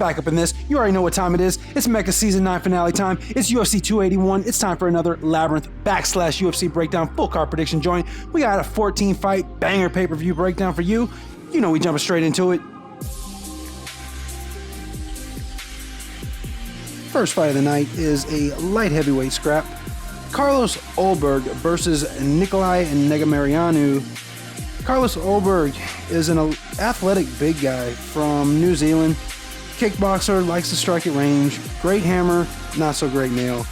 back up in this. You already know what time it is. It's Mecca Season 9 finale time. It's UFC 281. It's time for another Labyrinth / UFC breakdown full card prediction joint. We got a 14 fight banger pay-per-view breakdown for you. You know we jumping straight into it. First fight of the night is a light heavyweight scrap. Carlos Ulberg versus Nikolai Negumereanu. Carlos Ulberg is an athletic big guy from New Zealand. Kickboxer, likes to strike at range. Great hammer, not so great nail.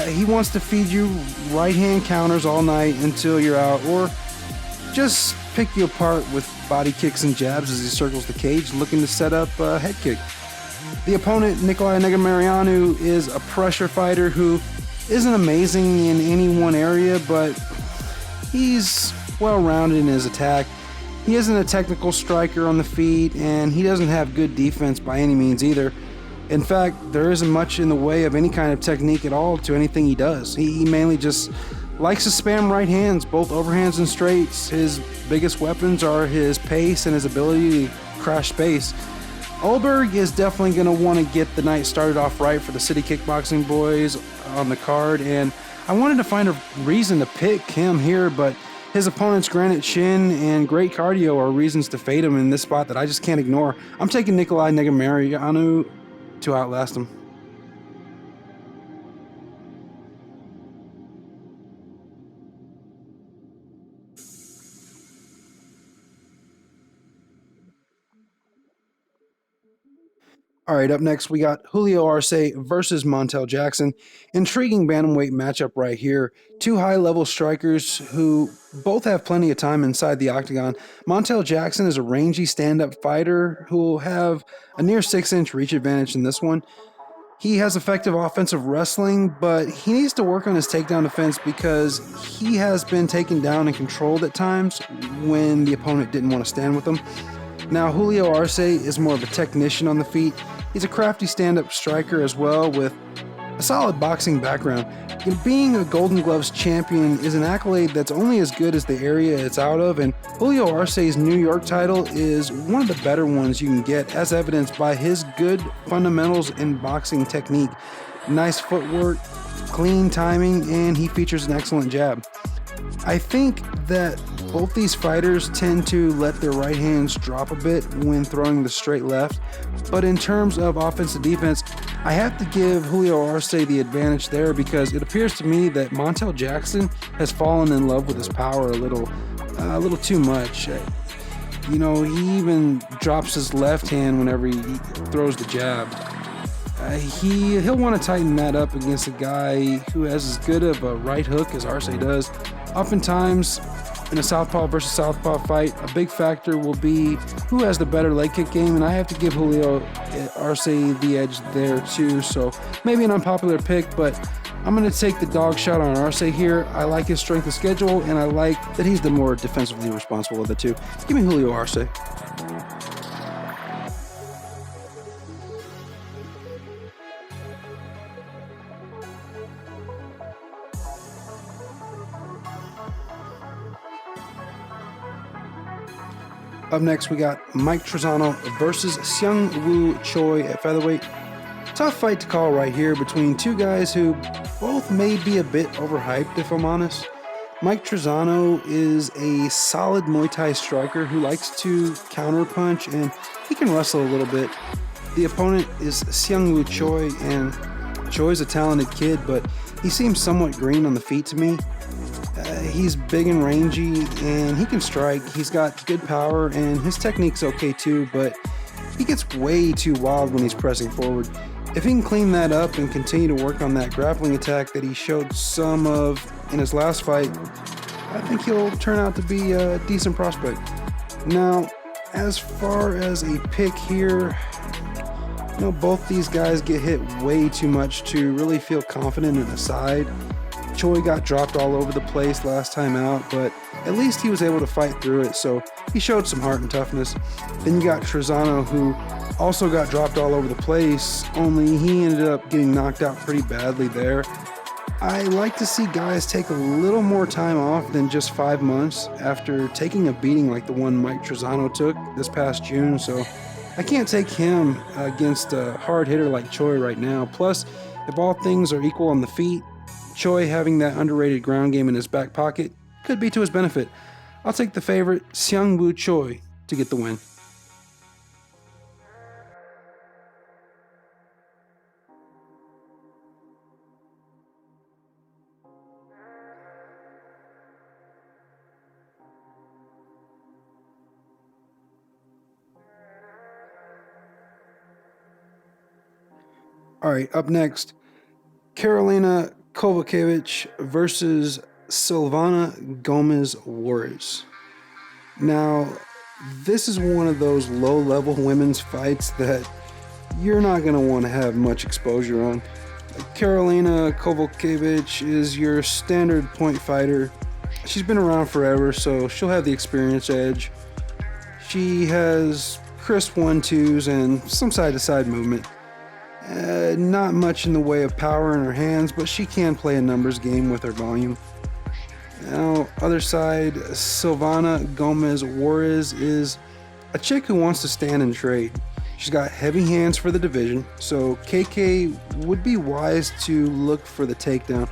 He wants to feed you right hand counters all night until you're out, or just pick you apart with body kicks and jabs as he circles the cage looking to set up a head kick. The opponent, Nikolai Negumereanu, is a pressure fighter who isn't amazing in any one area, but he's well-rounded in his attack. He isn't a technical striker on the feet, and he doesn't have good defense by any means either. In fact, there isn't much in the way of any kind of technique at all to anything he does. He mainly just likes to spam right hands, both overhands and straights. His biggest weapons are his pace and his ability to crash space. Ulberg is definitely going to want to get the night started off right for the City Kickboxing boys on the card, and I wanted to find a reason to pick him here, but his opponent's granite chin and great cardio are reasons to fade him in this spot that I just can't ignore. I'm taking Nikolai Negumereanu to outlast him. All right, up next, we got Julio Arce versus Montel Jackson. Intriguing bantamweight matchup right here. Two high-level strikers who both have plenty of time inside the octagon. Montel Jackson is a rangy stand-up fighter who will have a near 6-inch reach advantage in this one. He has effective offensive wrestling, but he needs to work on his takedown defense because he has been taken down and controlled at times when the opponent didn't want to stand with him. Now, Julio Arce is more of a technician on the feet. He's a crafty stand-up striker as well with a solid boxing background. Being a Golden Gloves champion is an accolade that's only as good as the area it's out of, and Julio Arce's New York title is one of the better ones you can get, as evidenced by his good fundamentals in boxing technique. Nice footwork, clean timing, and he features an excellent jab. I think that both these fighters tend to let their right hands drop a bit when throwing the straight left, but in terms of offensive defense, I have to give Julio Arce the advantage there because it appears to me that Montel Jackson has fallen in love with his power a little too much. You know, he even drops his left hand whenever he throws the jab. He'll want to tighten that up against a guy who has as good of a right hook as Arce does. Oftentimes, in a southpaw versus southpaw fight, a big factor will be who has the better leg kick game, and I have to give Julio Arce the edge there too. So maybe an unpopular pick, but I'm going to take the dog shot on Arce here. I like his strength of schedule, and I like that he's the more defensively responsible of the two. Give me Julio Arce. Up next, we got Mike Trizano versus Seung Woo Choi at featherweight. Tough fight to call right here between two guys who both may be a bit overhyped, if I'm honest. Mike Trizano is a solid Muay Thai striker who likes to counterpunch, and he can wrestle a little bit. The opponent is Seung Woo Choi, and Choi's a talented kid, but he seems somewhat green on the feet to me. He's big and rangy, and he can strike. He's got good power, and his technique's okay too, but he gets way too wild when he's pressing forward. If he can clean that up and continue to work on that grappling attack that he showed some of in his last fight, I think he'll turn out to be a decent prospect. Now, as far as a pick here, you know, both these guys get hit way too much to really feel confident in a side. Choi got dropped all over the place last time out, but at least he was able to fight through it, so he showed some heart and toughness. Then you got Trizano, who also got dropped all over the place, only he ended up getting knocked out pretty badly there. I like to see guys take a little more time off than just 5 months after taking a beating like the one Mike Trizano took this past June, so I can't take him against a hard hitter like Choi right now. Plus, if all things are equal on the feet, Choi having that underrated ground game in his back pocket could be to his benefit. I'll take the favorite, Seung-Woo Choi, to get the win. All right, up next, Karolina Kovacevic versus Silvana Gomez Juarez. Now, this is one of those low level women's fights that you're not going to want to have much exposure on. Karolina Kovacevic is your standard point fighter. She's been around forever, so she'll have the experience edge. She has crisp 1-2s and some side to side movement. Not much in the way of power in her hands, but she can play a numbers game with her volume. Now, other side, Silvana Gomez Juarez is a chick who wants to stand and trade. She's got heavy hands for the division, so KK would be wise to look for the takedown.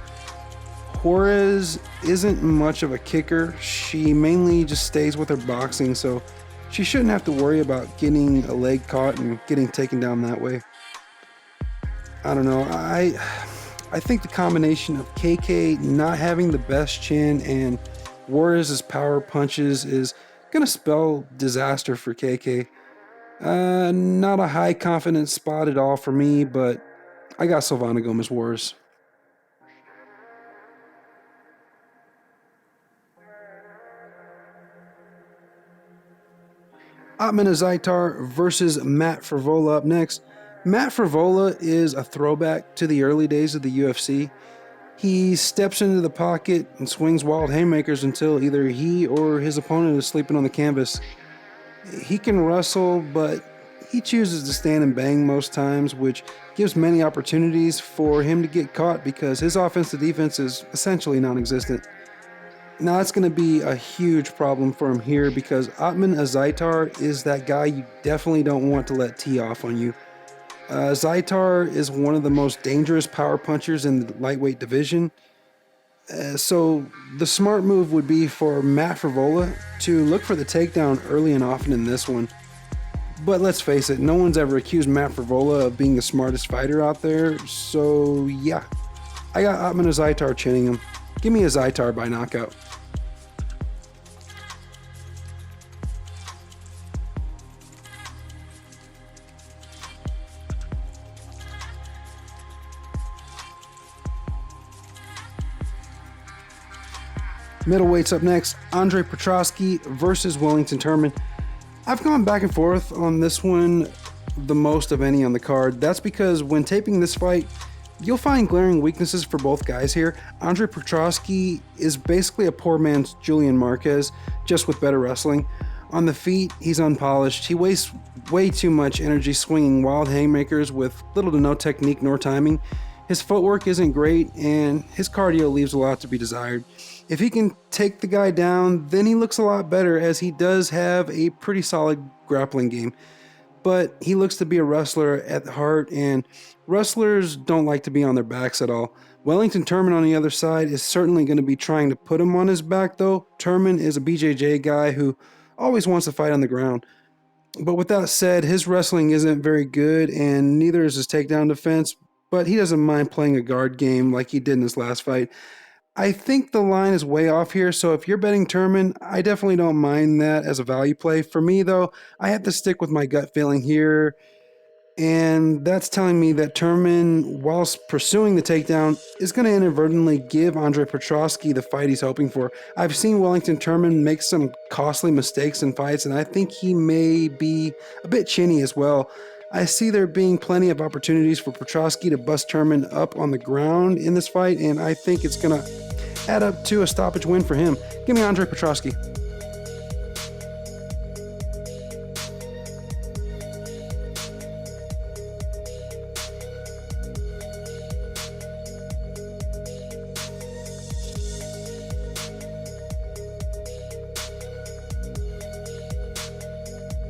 Juarez isn't much of a kicker. She mainly just stays with her boxing, so she shouldn't have to worry about getting a leg caught and getting taken down that way. I don't know. I think the combination of KK not having the best chin and Juarez's power punches is going to spell disaster for KK. Not a high confidence spot at all for me, but I got Silvana Gomez Juarez. Otman Azaitar versus Matt Frevola up next. Matt Frevola is a throwback to the early days of the UFC. He steps into the pocket and swings wild haymakers until either he or his opponent is sleeping on the canvas. He can wrestle, but he chooses to stand and bang most times, which gives many opportunities for him to get caught because his offensive defense is essentially non-existent. Now that's going to be a huge problem for him here because Otman Azaitar is that guy you definitely don't want to let tee off on you. Zaitar is one of the most dangerous power punchers in the lightweight division. So the smart move would be for Matt Frevola to look for the takedown early and often in this one. But let's face it, no one's ever accused Matt Frevola of being the smartest fighter out there. So yeah, I got Otman Azaitar chinning him. Give me a Zaitar by knockout. Middleweights up next, Andre Petroski versus Wellington Turman. I've gone back and forth on this one the most of any on the card. That's because when taping this fight, you'll find glaring weaknesses for both guys here. Andre Petroski is basically a poor man's Julian Marquez, just with better wrestling. On the feet, he's unpolished. He wastes way too much energy swinging wild haymakers with little to no technique nor timing. His footwork isn't great, and his cardio leaves a lot to be desired. If he can take the guy down, then he looks a lot better as he does have a pretty solid grappling game. But he looks to be a wrestler at heart, and wrestlers don't like to be on their backs at all. Wellington Turman on the other side is certainly going to be trying to put him on his back though. Turman is a BJJ guy who always wants to fight on the ground. But with that said, his wrestling isn't very good, and neither is his takedown defense, but he doesn't mind playing a guard game like he did in his last fight. I think the line is way off here, so if you're betting Turman, I definitely don't mind that as a value play. For me, though, I have to stick with my gut feeling here, and that's telling me that Turman, whilst pursuing the takedown, is going to inadvertently give Andre Petroski the fight he's hoping for. I've seen Wellington Turman make some costly mistakes in fights, and I think he may be a bit chinny as well. I see there being plenty of opportunities for Petroski to bust Turman up on the ground in this fight, and I think it's going to add up to a stoppage win for him. Give me Andre Petroski.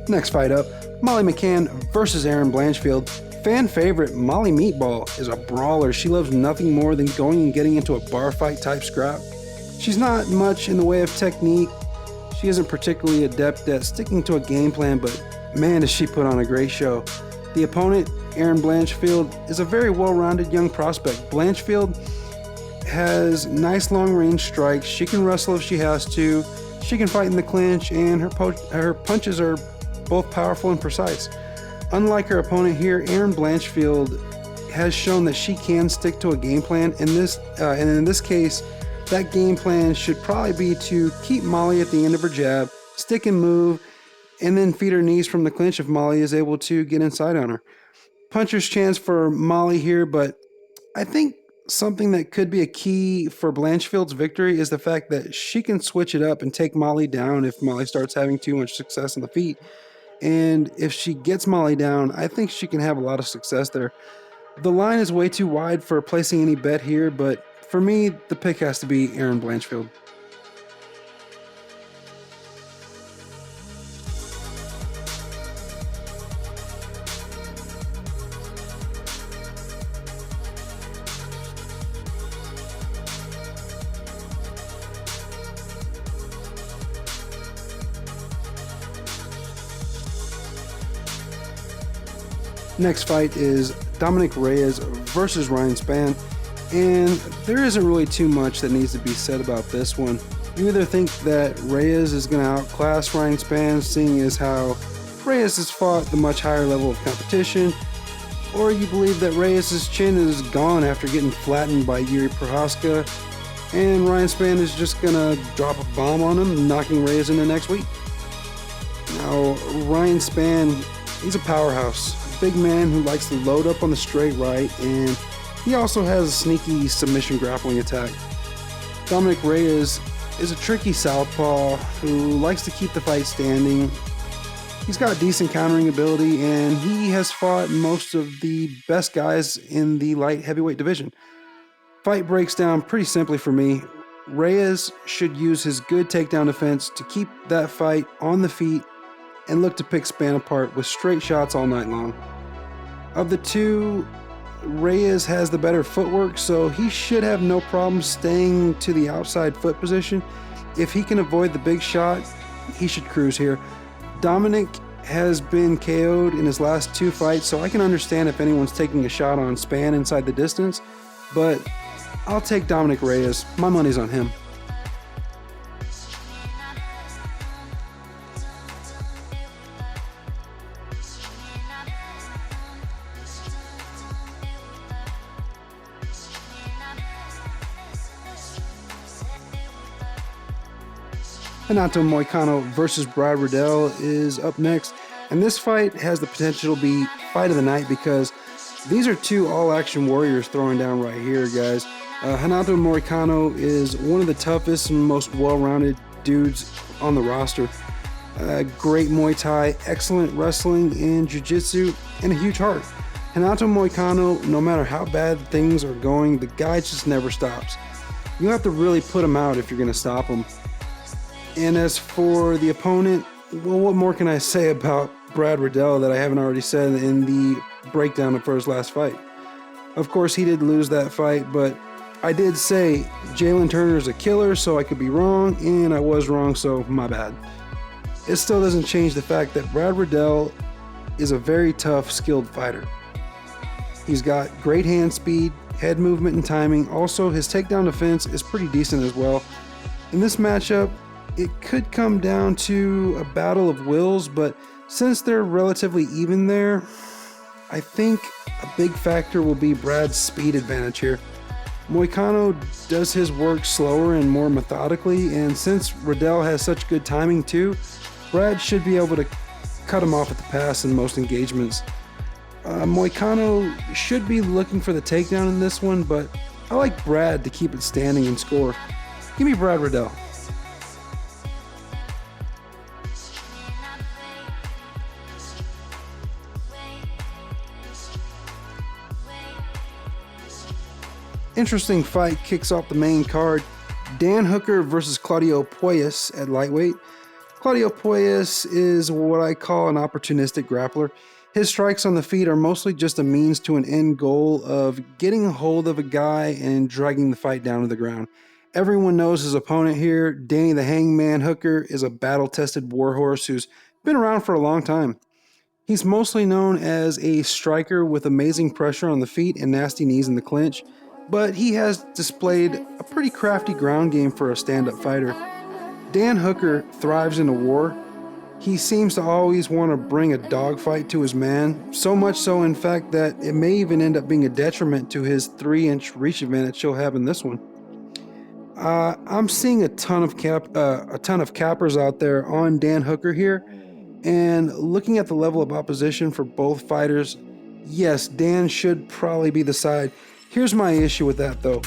Next fight up, Molly McCann versus Erin Blanchfield. Fan favorite Molly Meatball is a brawler. She loves nothing more than going and getting into a bar fight type scrap. She's not much in the way of technique. She isn't particularly adept at sticking to a game plan, but man, does she put on a great show. The opponent, Erin Blanchfield, is a very well-rounded young prospect. Blanchfield has nice long-range strikes. She can wrestle if she has to. She can fight in the clinch, and her punches are both powerful and precise. Unlike her opponent here, Erin Blanchfield has shown that she can stick to a game plan. In this case, that game plan should probably be to keep Molly at the end of her jab, stick and move, and then feed her knees from the clinch if Molly is able to get inside on her. Puncher's chance for Molly here, but I think something that could be a key for Blanchfield's victory is the fact that she can switch it up and take Molly down if Molly starts having too much success on the feet. And if she gets Molly down, I think she can have a lot of success there. The line is way too wide for placing any bet here, but for me, the pick has to be Erin Blanchfield. Next fight is Dominic Reyes versus Ryan Spann, and there isn't really too much that needs to be said about this one. You either think that Reyes is going to outclass Ryan Spann, seeing as how Reyes has fought the much higher level of competition, or you believe that Reyes' chin is gone after getting flattened by Yuri Prohaska, and Ryan Spann is just going to drop a bomb on him, knocking Reyes into next week. Now, Ryan Spann, he's a powerhouse. Big man who likes to load up on the straight right, and he also has a sneaky submission grappling attack. Dominic Reyes is a tricky southpaw who likes to keep the fight standing. He's got decent countering ability, and he has fought most of the best guys in the light heavyweight division. Fight breaks down pretty simply for me. Reyes should use his good takedown defense to keep that fight on the feet and look to pick Spann apart with straight shots all night long. Of the two, Reyes has the better footwork, so he should have no problem staying to the outside foot position. If he can avoid the big shot, he should cruise here. Dominic has been KO'd in his last two fights, so I can understand if anyone's taking a shot on Spann inside the distance, but I'll take Dominic Reyes. My money's on him. Renato Moicano versus Brad Riddell is up next, and this fight has the potential to be fight of the night because these are two all-action warriors throwing down right here, guys. Renato Moicano is one of the toughest and most well-rounded dudes on the roster. Great Muay Thai, excellent wrestling and jiu-jitsu, and a huge heart. Renato Moicano, no matter how bad things are going, the guy just never stops. You have to really put him out if you're going to stop him. And as for the opponent, well, what more can I say about Brad Riddell that I haven't already said in the breakdown for his last fight? Of course, he did lose that fight, but I did say Jalen Turner is a killer, so I could be wrong, and I was wrong, so my bad. It still doesn't change the fact that Brad Riddell is a very tough, skilled fighter. He's got great hand speed, head movement, and timing. Also, his takedown defense is pretty decent as well. In this matchup, it could come down to a battle of wills, but since they're relatively even there, I think a big factor will be Brad's speed advantage here. Moicano does his work slower and more methodically, and since Riddell has such good timing too, Brad should be able to cut him off at the pass in most engagements. Moicano should be looking for the takedown in this one, but I like Brad to keep it standing and score. Give me Brad Riddell. Interesting fight kicks off the main card. Dan Hooker versus Claudio Puelles at lightweight. Claudio Puelles is what I call an opportunistic grappler. His strikes on the feet are mostly just a means to an end goal of getting a hold of a guy and dragging the fight down to the ground. Everyone knows his opponent here. Danny the Hangman Hooker is a battle-tested warhorse who's been around for a long time. He's mostly known as a striker with amazing pressure on the feet and nasty knees in the clinch, but he has displayed a pretty crafty ground game for a stand-up fighter. Dan Hooker thrives in a war. He seems to always want to bring a dogfight to his man, so much so in fact that it may even end up being a detriment to his 3-inch reach advantage he'll have in this one. I'm seeing a ton of cappers out there on Dan Hooker here, and looking at the level of opposition for both fighters, yes, Dan should probably be the side. Here's my issue with that though.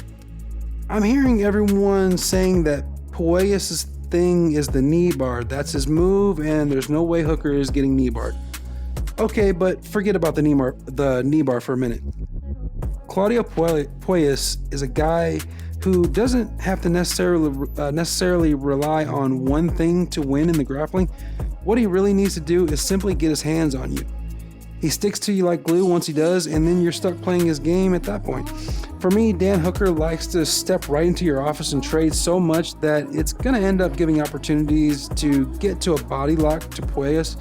I'm hearing everyone saying that Puelles' thing is the knee bar. That's his move, and there's no way Hooker is getting knee barred. Okay, but forget about the knee bar for a minute. Claudio Puelles is a guy who doesn't have to necessarily rely on one thing to win in the grappling. What he really needs to do is simply get his hands on you. He sticks to you like glue once he does, and then you're stuck playing his game at that point. For me, Dan Hooker likes to step right into your office and trade so much that it's going to end up giving opportunities to get to a body lock to Puelles.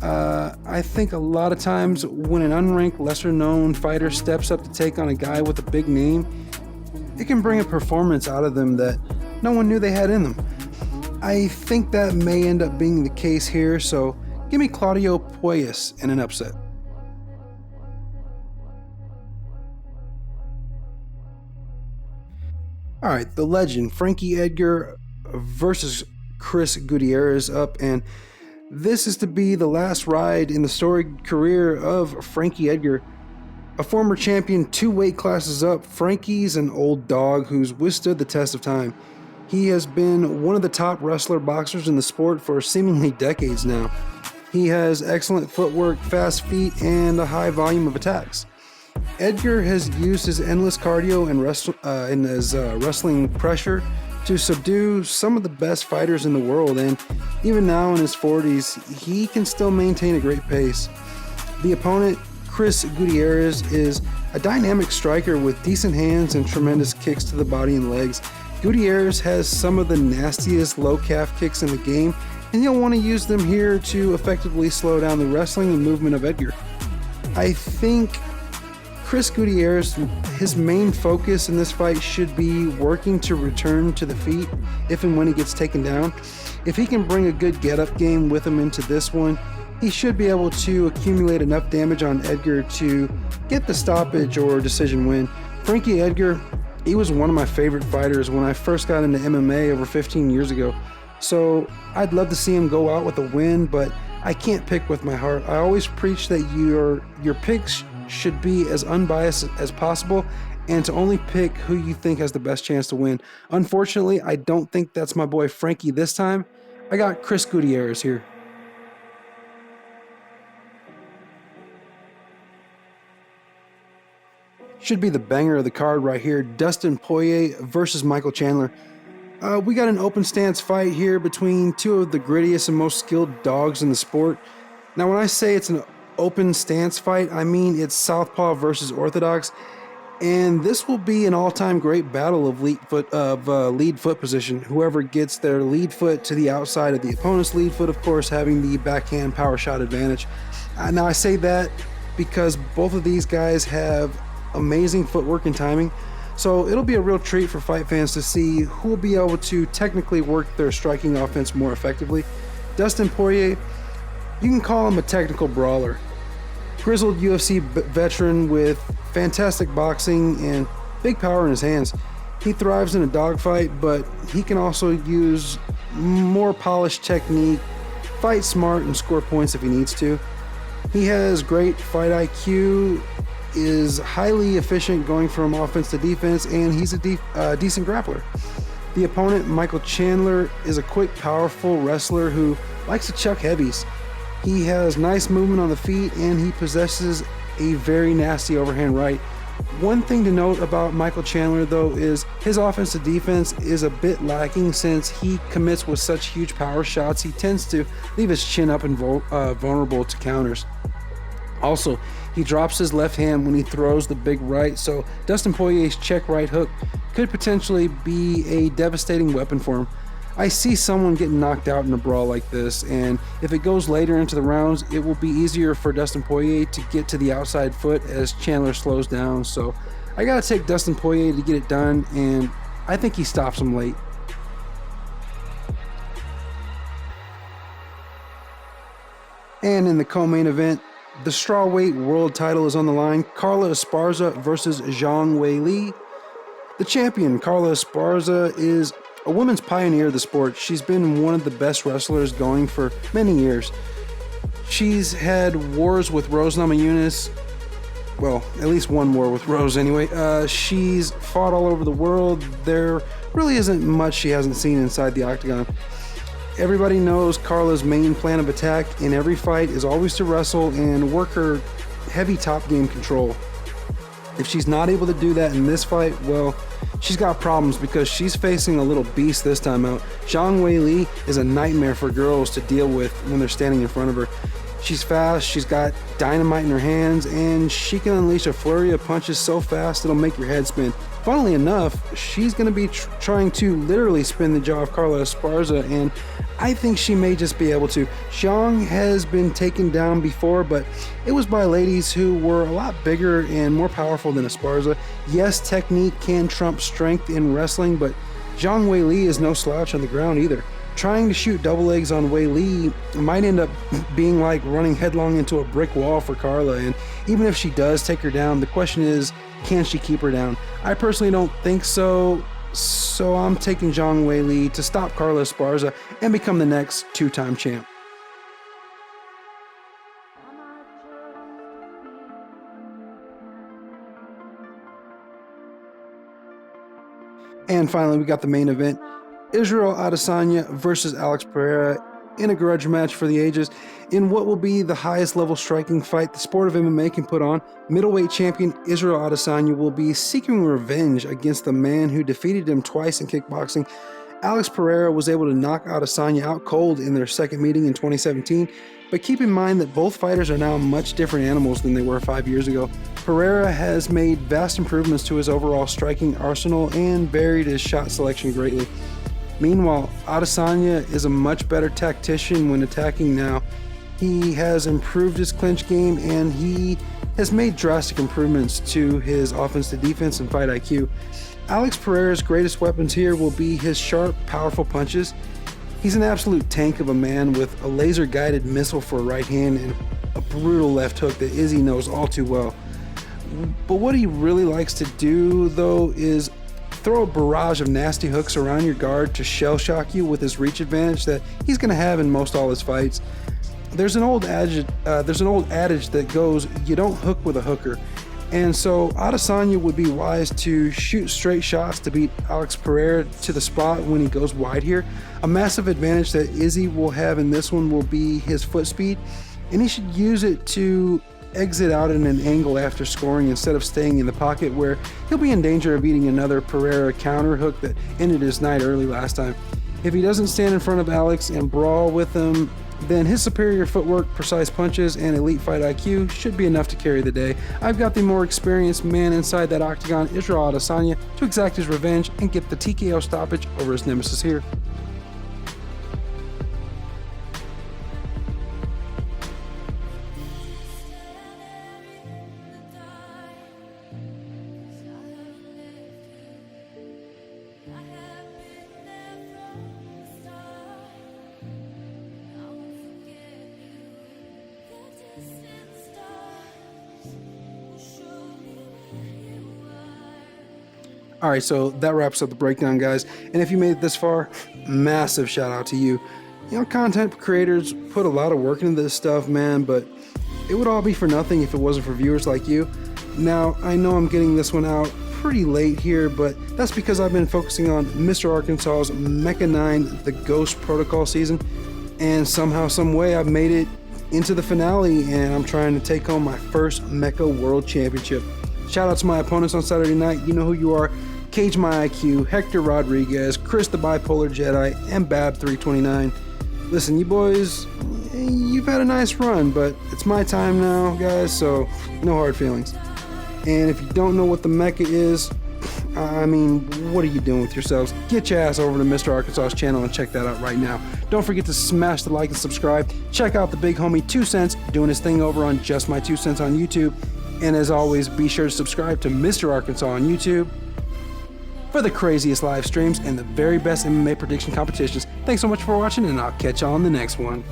I think a lot of times when an unranked, lesser-known fighter steps up to take on a guy with a big name, it can bring a performance out of them that no one knew they had in them. I think that may end up being the case here, so give me Claudio Puelles in an upset. All right, the legend Frankie Edgar versus Chris Gutierrez up, and this is to be the last ride in the storied career of Frankie Edgar. A former champion 2 weight classes up, Frankie's an old dog who's withstood the test of time. He has been one of the top wrestler boxers in the sport for seemingly decades now. He has excellent footwork, fast feet, and a high volume of attacks. Edgar has used his endless cardio and his wrestling pressure to subdue some of the best fighters in the world, and even now in his 40s, he can still maintain a great pace. The opponent, Chris Gutierrez, is a dynamic striker with decent hands and tremendous kicks to the body and legs. Gutierrez has some of the nastiest low calf kicks in the game, and you'll want to use them here to effectively slow down the wrestling and movement of Edgar. I think Chris Gutierrez, his main focus in this fight should be working to return to the feet if and when he gets taken down. If he can bring a good get-up game with him into this one, he should be able to accumulate enough damage on Edgar to get the stoppage or decision win. Frankie Edgar, he was one of my favorite fighters when I first got into MMA over 15 years ago. So I'd love to see him go out with a win, but I can't pick with my heart. I always preach that your picks should be as unbiased as possible and to only pick who you think has the best chance to win. Unfortunately, I don't think that's my boy Frankie this time. I got Chris Gutierrez here. Should be the banger of the card right here. Dustin Poirier versus Michael Chandler. We got an open stance fight here between two of the grittiest and most skilled dogs in the sport. Now, when I say it's an open stance fight, I mean it's southpaw versus orthodox, and this will be an all-time great battle of lead foot position. Whoever gets their lead foot to the outside of the opponent's lead foot, of course, having the backhand power shot advantage. Now, I say that because both of these guys have amazing footwork and timing, so it'll be a real treat for fight fans to see who will be able to technically work their striking offense more effectively. Dustin Poirier, you can call him a technical brawler. Grizzled UFC veteran with fantastic boxing and big power in his hands. He thrives in a dogfight, but he can also use more polished technique, fight smart, and score points if he needs to. He has great fight IQ, is highly efficient going from offense to defense, and he's a decent grappler. The opponent, Michael Chandler, is a quick, powerful wrestler who likes to chuck heavies. He has nice movement on the feet, and he possesses a very nasty overhand right. One thing to note about Michael Chandler, though, is his offensive defense is a bit lacking since he commits with such huge power shots. He tends to leave his chin up and vulnerable to counters. Also, he drops his left hand when he throws the big right, so Dustin Poirier's check right hook could potentially be a devastating weapon for him. I see someone getting knocked out in a brawl like this, and if it goes later into the rounds, it will be easier for Dustin Poirier to get to the outside foot as Chandler slows down. So I gotta take Dustin Poirier to get it done, and I think he stops him late. And in the co-main event, the strawweight world title is on the line. Carla Esparza versus Zhang Weili. The champion, Carla Esparza, is a women's pioneer of the sport. She's been one of the best wrestlers going for many years. She's had wars with Rose Namajunas. Well, at least one war with Rose anyway. She's fought all over the world. There really isn't much she hasn't seen inside the octagon. Everybody knows Carla's main plan of attack in every fight is always to wrestle and work her heavy top game control. If she's not able to do that in this fight, well, she's got problems because she's facing a little beast this time out. Zhang Weili is a nightmare for girls to deal with when they're standing in front of her. She's fast, she's got dynamite in her hands, and she can unleash a flurry of punches so fast it'll make your head spin. Funnily enough, she's going to be trying to literally spin the jaw of Carla Esparza, and I think she may just be able to. Zhang has been taken down before, but it was by ladies who were a lot bigger and more powerful than Esparza. Yes, technique can trump strength in wrestling, but Zhang Weili is no slouch on the ground either. Trying to shoot double legs on Weili might end up being like running headlong into a brick wall for Carla, and even if she does take her down, the question is, can she keep her down? I personally don't think so, so I'm taking Zhang Weili to stop Carla Esparza and become the next two-time champ. And finally, we got the main event. Israel Adesanya versus Alex Pereira in a grudge match for the ages in what will be the highest level striking fight the sport of MMA can put on. Middleweight champion Israel Adesanya will be seeking revenge against the man who defeated him twice in kickboxing. Alex Pereira was able to knock Adesanya out cold in their second meeting in 2017, but keep in mind that both fighters are now much different animals than they were 5 years ago. Pereira has made vast improvements to his overall striking arsenal and varied his shot selection greatly. Meanwhile, Adesanya is a much better tactician when attacking now. He has improved his clinch game and he has made drastic improvements to his offense to defense and fight IQ. Alex Pereira's greatest weapons here will be his sharp, powerful punches. He's an absolute tank of a man with a laser-guided missile for a right hand and a brutal left hook that Izzy knows all too well. But what he really likes to do, though, is throw a barrage of nasty hooks around your guard to shell shock you with his reach advantage that he's going to have in most all his fights. There's an old adage that goes, you don't hook with a hooker. And so Adesanya would be wise to shoot straight shots to beat Alex Pereira to the spot when he goes wide here. A massive advantage that Izzy will have in this one will be his foot speed, and he should use it to exit out at an angle after scoring instead of staying in the pocket where he'll be in danger of eating another Pereira counter hook that ended his night early last time. If he doesn't stand in front of Alex and brawl with him, then his superior footwork, precise punches, and elite fight IQ should be enough to carry the day. I've got the more experienced man inside that octagon, Israel Adesanya, to exact his revenge and get the TKO stoppage over his nemesis here. All right, so that wraps up the breakdown, guys. And if you made it this far, massive shout out to you. You know, content creators put a lot of work into this stuff, man, but it would all be for nothing if it wasn't for viewers like you. Now, I know I'm getting this one out pretty late here, but that's because I've been focusing on Mr. Arkansas's Mecha 9, the Ghost Protocol season, and somehow, some way, I've made it into the finale, and I'm trying to take home my first Mecha World Championship. Shout out to my opponents on Saturday night. You know who you are. Cage My IQ, Hector Rodriguez, Chris the Bipolar Jedi, and Bab329. Listen, you boys, you've had a nice run, but it's my time now, guys, so no hard feelings. And if you don't know what the Mecca is, I mean, what are you doing with yourselves? Get your ass over to Mr. Arkansas's channel and check that out right now. Don't forget to smash the like and subscribe. Check out the big homie 2 Cents doing his thing over on Just My 2 Cents on YouTube. And as always, be sure to subscribe to Mr. Arkansas on YouTube for the craziest live streams and the very best MMA prediction competitions. Thanks so much for watching, and I'll catch you on the next one.